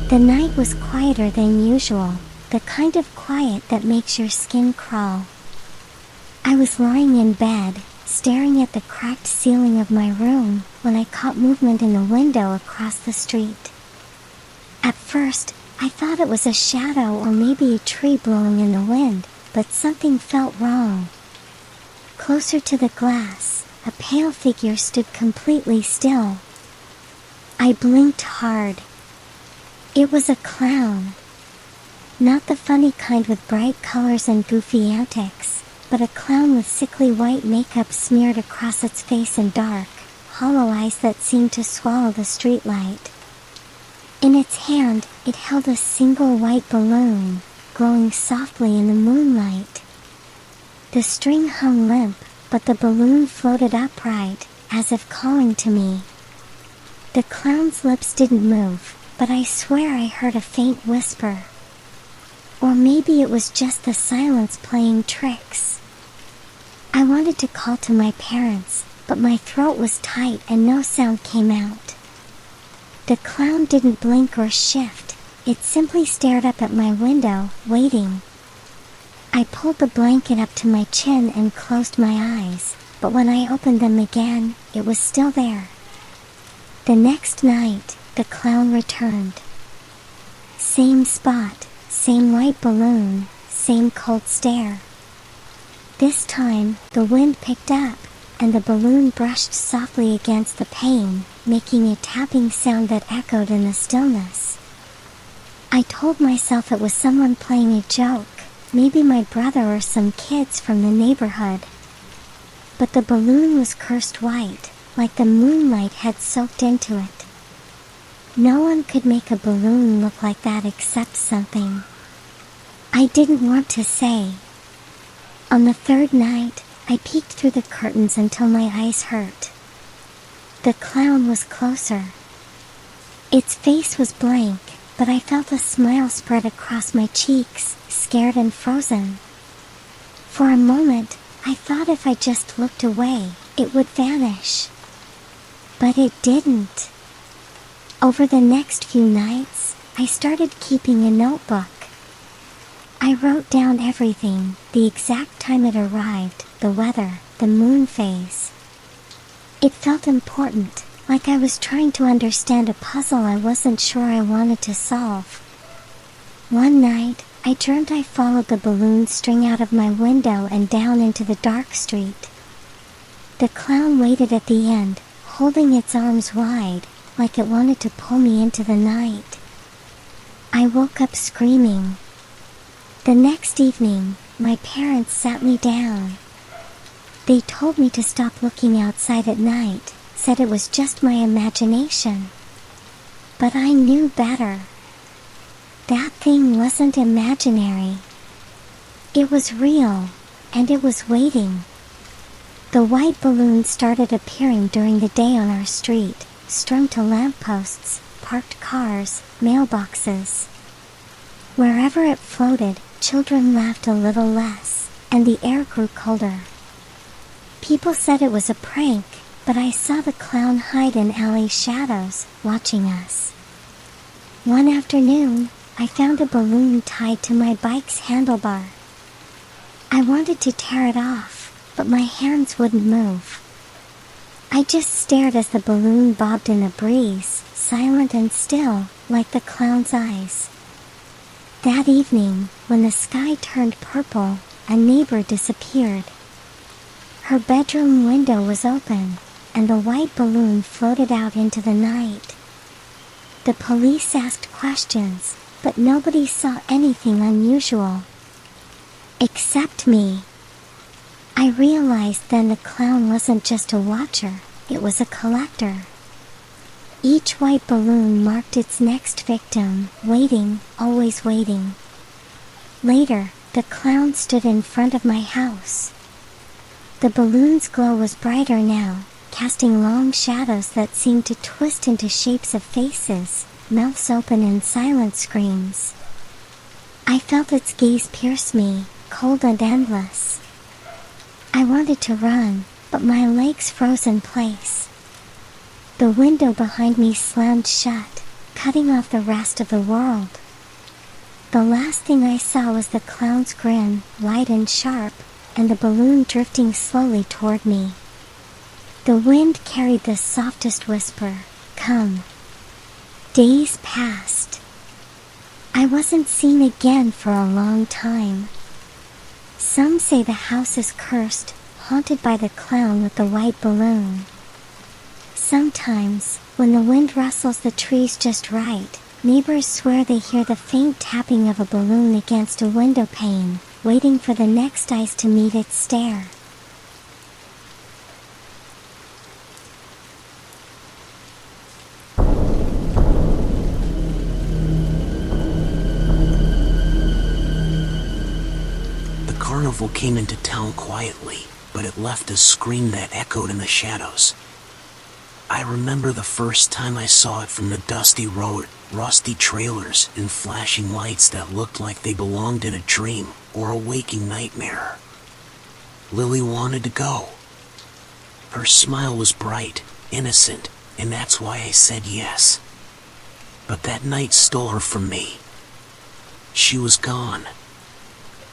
The night was quieter than usual, the kind of quiet that makes your skin crawl. I was lying in bed, staring at the cracked ceiling of my room, when I caught movement in the window across the street. At first, I thought it was a shadow or maybe a tree blowing in the wind, but something felt wrong. Closer to the glass, a pale figure stood completely still. I blinked hard. It was a clown. Not the funny kind with bright colors and goofy antics, but a clown with sickly white makeup smeared across its face and dark, hollow eyes that seemed to swallow the streetlight. In its hand, it held a single white balloon, glowing softly in the moonlight. The string hung limp, but the balloon floated upright, as if calling to me. The clown's lips didn't move, but I swear I heard a faint whisper. Or maybe it was just the silence playing tricks. I wanted to call to my parents, but my throat was tight and no sound came out. The clown didn't blink or shift, it simply stared up at my window, waiting. I pulled the blanket up to my chin and closed my eyes, but when I opened them again, it was still there. The next night, the clown returned. Same spot, same white balloon, same cold stare. This time, the wind picked up, and the balloon brushed softly against the pane, making a tapping sound that echoed in the stillness. I told myself it was someone playing a joke, maybe my brother or some kids from the neighborhood. But the balloon was cursed white, like the moonlight had soaked into it. No one could make a balloon look like that except something. I didn't want to say. On the third night, I peeked through the curtains until my eyes hurt. The clown was closer. Its face was blank, but I felt a smile spread across my cheeks, scared and frozen. For a moment, I thought if I just looked away, it would vanish. But it didn't. Over the next few nights, I started keeping a notebook. I wrote down everything, the exact time it arrived, the weather, the moon phase. It felt important, like I was trying to understand a puzzle I wasn't sure I wanted to solve. One night, I dreamt I followed the balloon string out of my window and down into the dark street. The clown waited at the end, holding its arms wide, like it wanted to pull me into the night. I woke up screaming. The next evening, my parents sat me down. They told me to stop looking outside at night, said it was just my imagination. But I knew better. That thing wasn't imaginary. It was real, and it was waiting. The white balloon started appearing during the day on our street, strung to lampposts, parked cars, mailboxes. Wherever it floated, children laughed a little less, and the air grew colder. People said it was a prank, but I saw the clown hide in alley shadows, watching us. One afternoon, I found a balloon tied to my bike's handlebar. I wanted to tear it off, but my hands wouldn't move. I just stared as the balloon bobbed in the breeze, silent and still, like the clown's eyes. That evening, when the sky turned purple, a neighbor disappeared. Her bedroom window was open, and the white balloon floated out into the night. The police asked questions, but nobody saw anything unusual. Except me. I realized then the clown wasn't just a watcher, it was a collector. Each white balloon marked its next victim, waiting, always waiting. Later, the clown stood in front of my house. The balloon's glow was brighter now, casting long shadows that seemed to twist into shapes of faces, mouths open in silent screams. I felt its gaze pierce me, cold and endless. I wanted to run, but my legs froze in place. The window behind me slammed shut, cutting off the rest of the world. The last thing I saw was the clown's grin, wide and sharp, and the balloon drifting slowly toward me. The wind carried the softest whisper, "Come." Days passed. I wasn't seen again for a long time. Some say the house is cursed, haunted by the clown with the white balloon. Sometimes, when the wind rustles the trees just right, neighbors swear they hear the faint tapping of a balloon against a window pane, waiting for the next ice to meet its stare. The carnival came into town quietly, but it left a scream that echoed in the shadows. I remember the first time I saw it from the dusty road, rusty trailers, and flashing lights that looked like they belonged in a dream or a waking nightmare. Lily wanted to go. Her smile was bright, innocent, and that's why I said yes. But that night stole her from me. She was gone.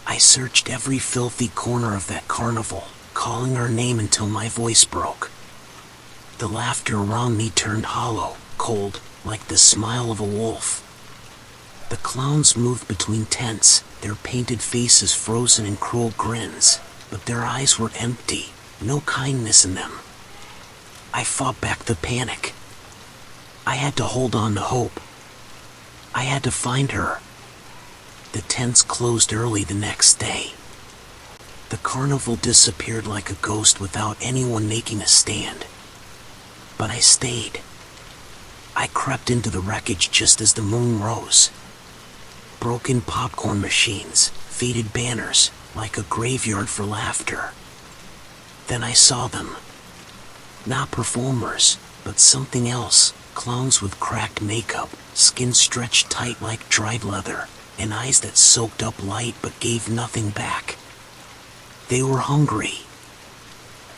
I searched every filthy corner of that carnival, calling her name until my voice broke. The laughter around me turned hollow, cold, like the smile of a wolf. The clowns moved between tents, their painted faces frozen in cruel grins, but their eyes were empty, no kindness in them. I fought back the panic. I had to hold on to hope. I had to find her. The tents closed early the next day. The carnival disappeared like a ghost without anyone making a stand. But I stayed. I crept into the wreckage just as the moon rose. Broken popcorn machines, faded banners, like a graveyard for laughter. Then I saw them. Not performers, but something else. Clowns with cracked makeup, skin stretched tight like dried leather, and eyes that soaked up light but gave nothing back. They were hungry.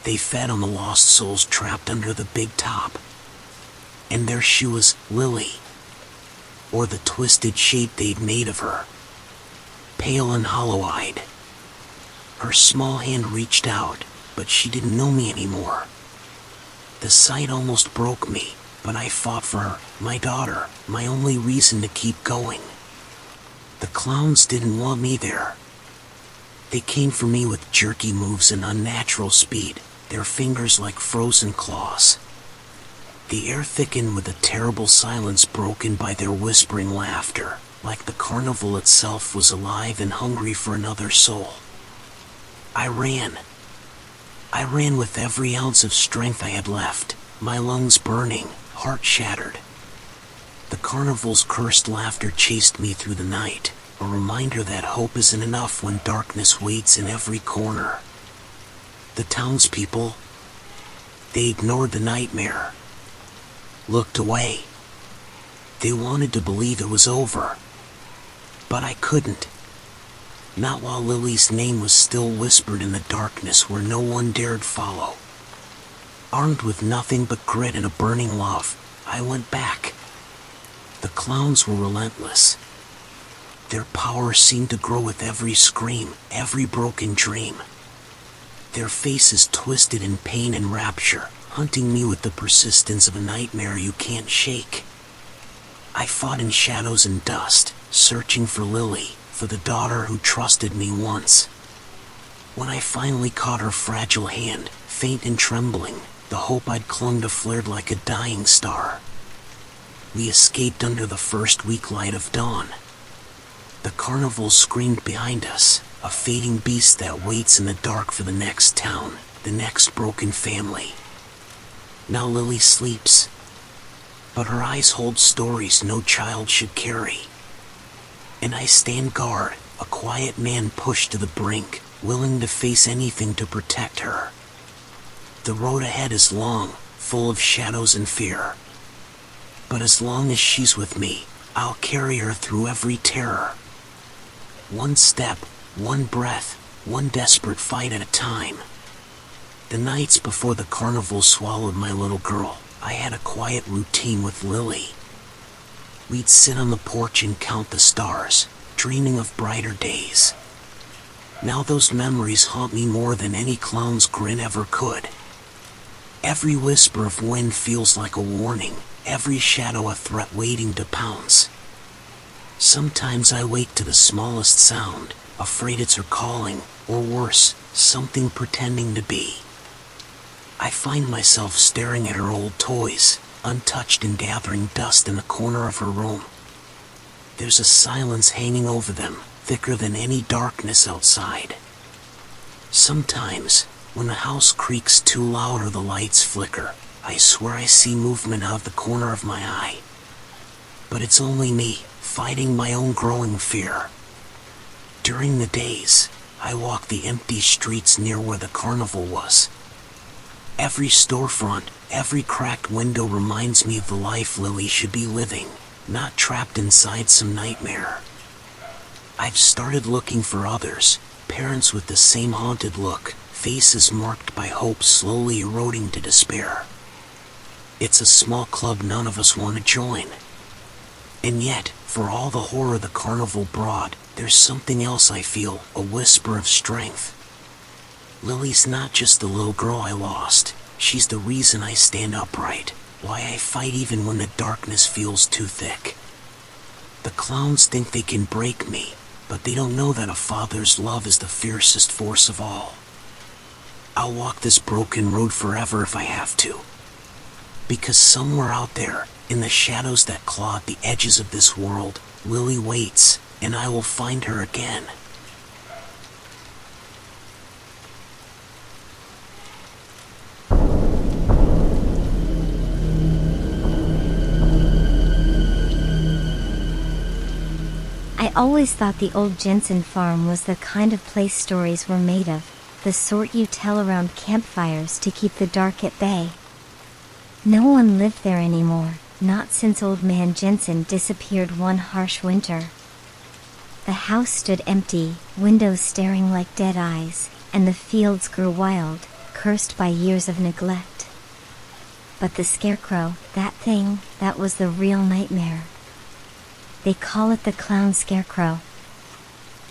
They fed on the lost souls trapped under the big top. And there she was, Lily. Or the twisted shape they'd made of her. Pale and hollow-eyed. Her small hand reached out, but she didn't know me anymore. The sight almost broke me, but I fought for her, my daughter, my only reason to keep going. The clowns didn't want me there. They came for me with jerky moves and unnatural speed, their fingers like frozen claws. The air thickened with a terrible silence broken by their whispering laughter, like the carnival itself was alive and hungry for another soul. I ran. I ran with every ounce of strength I had left, my lungs burning, heart shattered. The carnival's cursed laughter chased me through the night, a reminder that hope isn't enough when darkness waits in every corner. The townspeople, they ignored the nightmare, looked away. They wanted to believe it was over, but I couldn't. Not while Lily's name was still whispered in the darkness where no one dared follow. Armed with nothing but grit and a burning love, I went back. The clowns were relentless. Their power seemed to grow with every scream, every broken dream. Their faces twisted in pain and rapture, hunting me with the persistence of a nightmare you can't shake. I fought in shadows and dust, searching for Lily, for the daughter who trusted me once. When I finally caught her fragile hand, faint and trembling, the hope I'd clung to flared like a dying star. We escaped under the first weak light of dawn. The carnival screamed behind us, a fading beast that waits in the dark for the next town, the next broken family. Now Lily sleeps, but her eyes hold stories no child should carry. And I stand guard, a quiet man pushed to the brink, willing to face anything to protect her. The road ahead is long, full of shadows and fear. But as long as she's with me, I'll carry her through every terror. One step, one breath, one desperate fight at a time. The nights before the carnival swallowed my little girl, I had a quiet routine with Lily. We'd sit on the porch and count the stars, dreaming of brighter days. Now those memories haunt me more than any clown's grin ever could. Every whisper of wind feels like a warning, every shadow a threat waiting to pounce. Sometimes I wake to the smallest sound, afraid it's her calling, or worse, something pretending to be. I find myself staring at her old toys, untouched and gathering dust in the corner of her room. There's a silence hanging over them, thicker than any darkness outside. Sometimes, when the house creaks too loud or the lights flicker, I swear I see movement out of the corner of my eye. But it's only me, fighting my own growing fear. During the days, I walk the empty streets near where the carnival was. Every storefront, every cracked window reminds me of the life Lily should be living, not trapped inside some nightmare. I've started looking for others, parents with the same haunted look, faces marked by hope slowly eroding to despair. It's a small club none of us want to join. And yet, for all the horror the carnival brought, there's something else I feel, a whisper of strength. Lily's not just the little girl I lost, she's the reason I stand upright, why I fight even when the darkness feels too thick. The clowns think they can break me, but they don't know that a father's love is the fiercest force of all. I'll walk this broken road forever if I have to. Because somewhere out there, in the shadows that claw at the edges of this world, Lily waits, and I will find her again. I always thought the old Jensen farm was the kind of place stories were made of, the sort you tell around campfires to keep the dark at bay. No one lived there anymore, not since old man Jensen disappeared one harsh winter. The house stood empty, windows staring like dead eyes, and the fields grew wild, cursed by years of neglect. But the Scarecrow, that thing, that was the real nightmare. They call it the clown Scarecrow.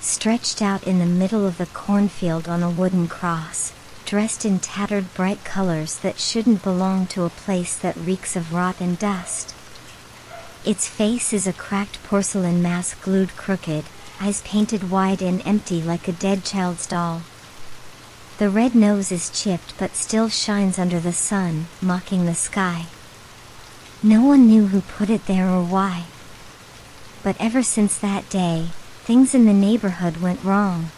Stretched out in the middle of the cornfield on a wooden cross, dressed in tattered bright colors that shouldn't belong to a place that reeks of rot and dust. Its face is a cracked porcelain mask glued crooked, eyes painted wide and empty like a dead child's doll. The red nose is chipped but still shines under the sun, mocking the sky. No one knew who put it there or why. But ever since that day, things in the neighborhood went wrong.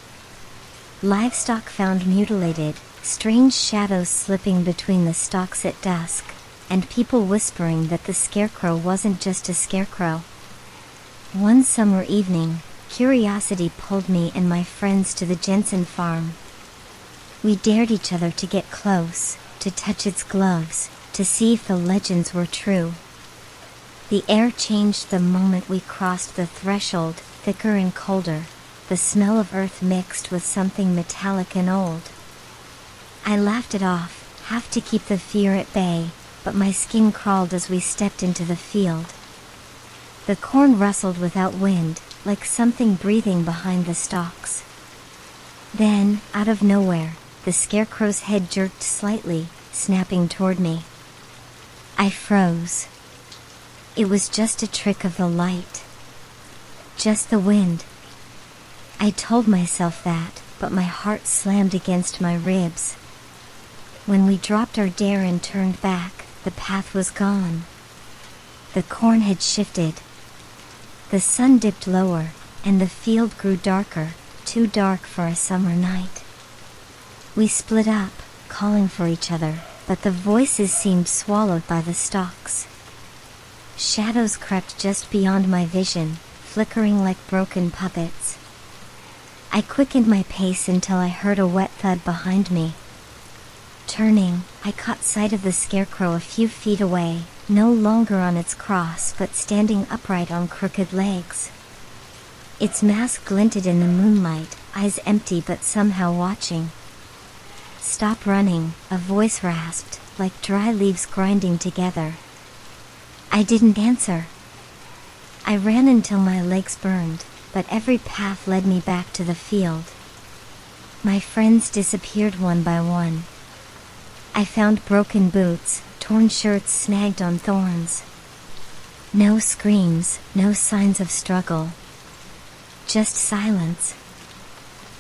Livestock found mutilated, strange shadows slipping between the stalks at dusk, and people whispering that the Scarecrow wasn't just a scarecrow. One summer evening, curiosity pulled me and my friends to the Jensen farm. We dared each other to get close, to touch its gloves, to see if the legends were true. The air changed the moment we crossed the threshold, thicker and colder, the smell of earth mixed with something metallic and old. I laughed it off, half to keep the fear at bay, but my skin crawled as we stepped into the field. The corn rustled without wind, like something breathing behind the stalks. Then, out of nowhere, the Scarecrow's head jerked slightly, snapping toward me. I froze. It was just a trick of the light. Just the wind. I told myself that, but my heart slammed against my ribs. When we dropped our dare and turned back, the path was gone. The corn had shifted. The sun dipped lower, and the field grew darker, too dark for a summer night. We split up, calling for each other, but the voices seemed swallowed by the stalks. Shadows crept just beyond my vision, flickering like broken puppets. I quickened my pace until I heard a wet thud behind me. Turning, I caught sight of the Scarecrow a few feet away, no longer on its cross but standing upright on crooked legs. Its mask glinted in the moonlight, eyes empty but somehow watching. "Stop running," a voice rasped, like dry leaves grinding together. I didn't answer. I ran until my legs burned, but every path led me back to the field. My friends disappeared one by one. I found broken boots, torn shirts snagged on thorns. No screams, no signs of struggle. Just silence.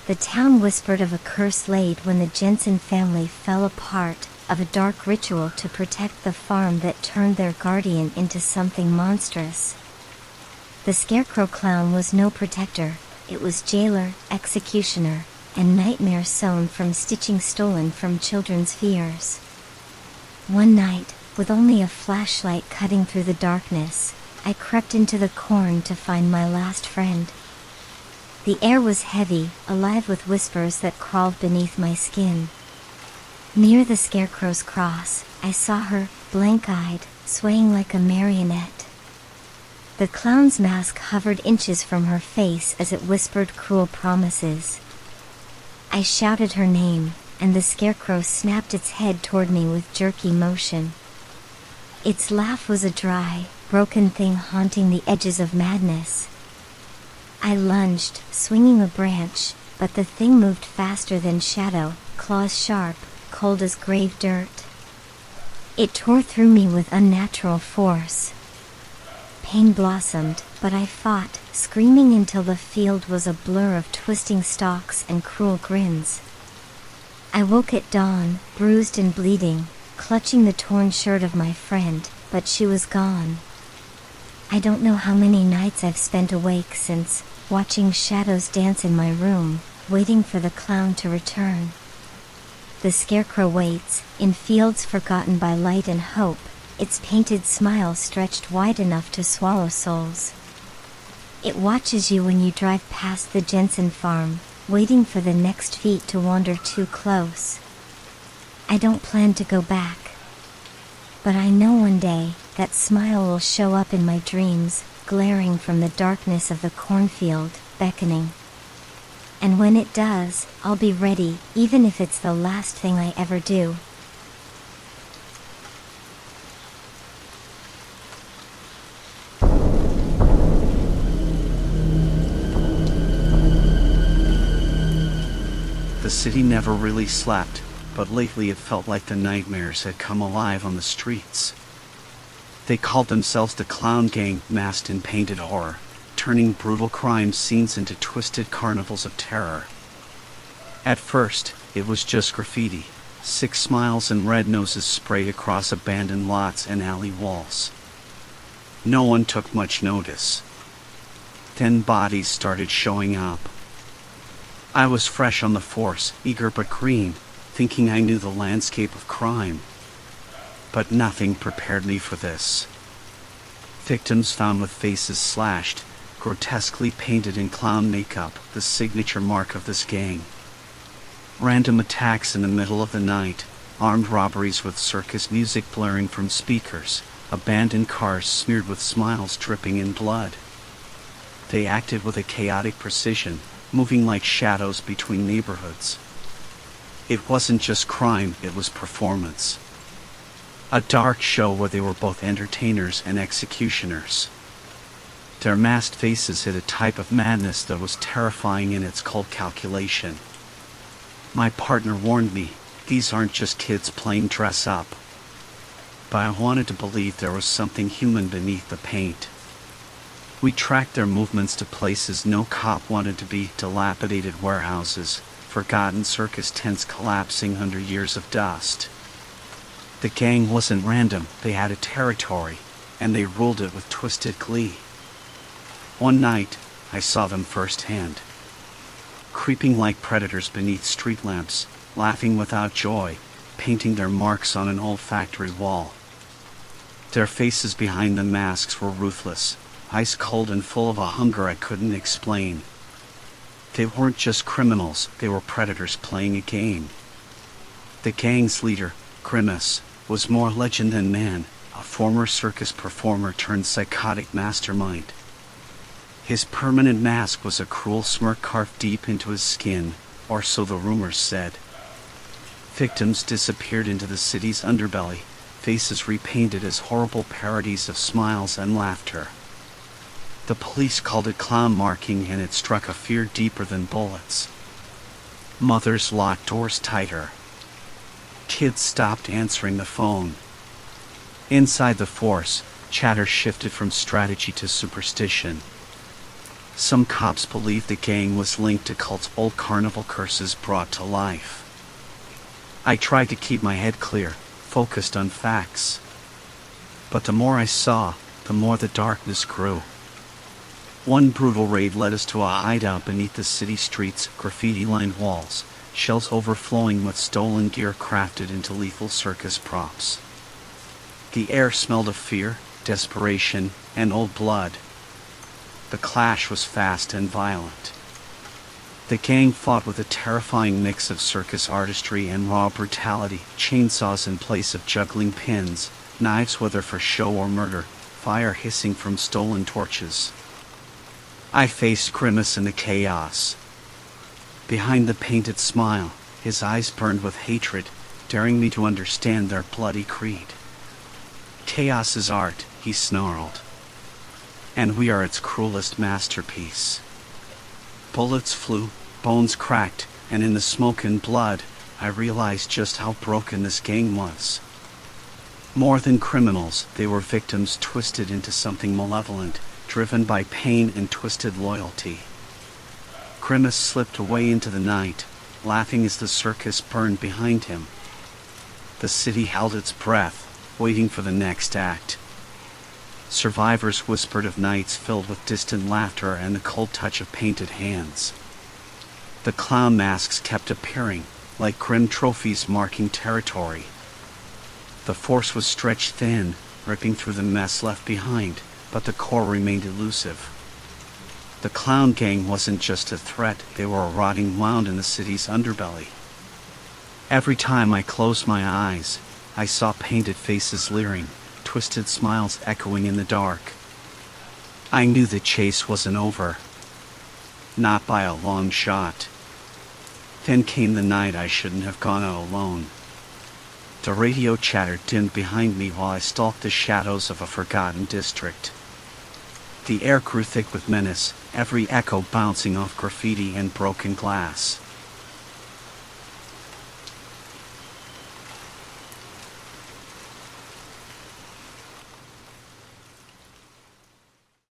The town whispered of a curse laid when the Jensen family fell apart, of a dark ritual to protect the farm that turned their guardian into something monstrous. The Scarecrow clown was no protector, it was jailer, executioner, and nightmare sown from stitching stolen from children's fears. One night, with only a flashlight cutting through the darkness, I crept into the corn to find my last friend. The air was heavy, alive with whispers that crawled beneath my skin. Near the Scarecrow's cross, I saw her, blank-eyed, swaying like a marionette. The clown's mask hovered inches from her face as it whispered cruel promises. I shouted her name, and the Scarecrow snapped its head toward me with jerky motion. Its laugh was a dry, broken thing haunting the edges of madness. I lunged, swinging a branch, but the thing moved faster than shadow, claws sharp, cold as grave dirt. It tore through me with unnatural force. Pain blossomed, but I fought, screaming until the field was a blur of twisting stalks and cruel grins. I woke at dawn, bruised and bleeding, clutching the torn shirt of my friend, but she was gone. I don't know how many nights I've spent awake since, watching shadows dance in my room, waiting for the clown to return. The Scarecrow waits, in fields forgotten by light and hope, its painted smile stretched wide enough to swallow souls. It watches you when you drive past the Jensen farm, waiting for the next feet to wander too close. I don't plan to go back. But I know one day, that smile will show up in my dreams, glaring from the darkness of the cornfield, beckoning. And when it does, I'll be ready, even if it's the last thing I ever do. The city never really slept, but lately it felt like the nightmares had come alive on the streets. They called themselves the Clown Gang, masked in painted horror, turning brutal crime scenes into twisted carnivals of terror. At first, it was just graffiti, 6 smiles and red noses sprayed across abandoned lots and alley walls. No one took much notice. Then bodies started showing up. I was fresh on the force, eager but green, thinking I knew the landscape of crime. But nothing prepared me for this. Victims found with faces slashed, grotesquely painted in clown makeup, the signature mark of this gang. Random attacks in the middle of the night, armed robberies with circus music blaring from speakers, abandoned cars smeared with smiles dripping in blood. They acted with a chaotic precision, moving like shadows between neighborhoods. It wasn't just crime, it was performance. A dark show where they were both entertainers and executioners. Their masked faces hid a type of madness that was terrifying in its cold calculation. My partner warned me, these aren't just kids playing dress up. But I wanted to believe there was something human beneath the paint. We tracked their movements to places no cop wanted to be: dilapidated warehouses, forgotten circus tents collapsing under years of dust. The gang wasn't random, they had a territory, and they ruled it with twisted glee. One night, I saw them firsthand. Creeping like predators beneath street lamps, laughing without joy, painting their marks on an old factory wall. Their faces behind the masks were ruthless, ice cold and full of a hunger I couldn't explain. They weren't just criminals, they were predators playing a game. The gang's leader, Grimace, was more legend than man, a former circus performer turned psychotic mastermind. His permanent mask was a cruel smirk carved deep into his skin, or so the rumors said. Victims disappeared into the city's underbelly, faces repainted as horrible parodies of smiles and laughter. The police called it clown marking, and it struck a fear deeper than bullets. Mothers locked doors tighter. Kids stopped answering the phone. Inside the force, chatter shifted from strategy to superstition. Some cops believed the gang was linked to cults old carnival curses brought to life. I tried to keep my head clear, focused on facts. But the more I saw, the more the darkness grew. One brutal raid led us to a hideout beneath the city streets, graffiti-lined walls, shelves overflowing with stolen gear crafted into lethal circus props. The air smelled of fear, desperation, and old blood. The clash was fast and violent. The gang fought with a terrifying mix of circus artistry and raw brutality, chainsaws in place of juggling pins, knives whether for show or murder, fire hissing from stolen torches. I faced Grimace in the chaos. Behind the painted smile, his eyes burned with hatred, daring me to understand their bloody creed. Chaos is art, he snarled. And we are its cruelest masterpiece. Bullets flew, bones cracked, and in the smoke and blood, I realized just how broken this gang was. More than criminals, they were victims twisted into something malevolent, driven by pain and twisted loyalty. Grimace slipped away into the night, laughing as the circus burned behind him. The city held its breath, waiting for the next act. Survivors whispered of nights filled with distant laughter and the cold touch of painted hands. The clown masks kept appearing, like grim trophies marking territory. The force was stretched thin, ripping through the mess left behind, but the core remained elusive. The clown gang wasn't just a threat, they were a rotting wound in the city's underbelly. Every time I closed my eyes, I saw painted faces leering, twisted smiles echoing in the dark. I knew the chase wasn't over. Not by a long shot. Then came the night I shouldn't have gone out alone. The radio chatter dimmed behind me while I stalked the shadows of a forgotten district. The air grew thick with menace, every echo bouncing off graffiti and broken glass.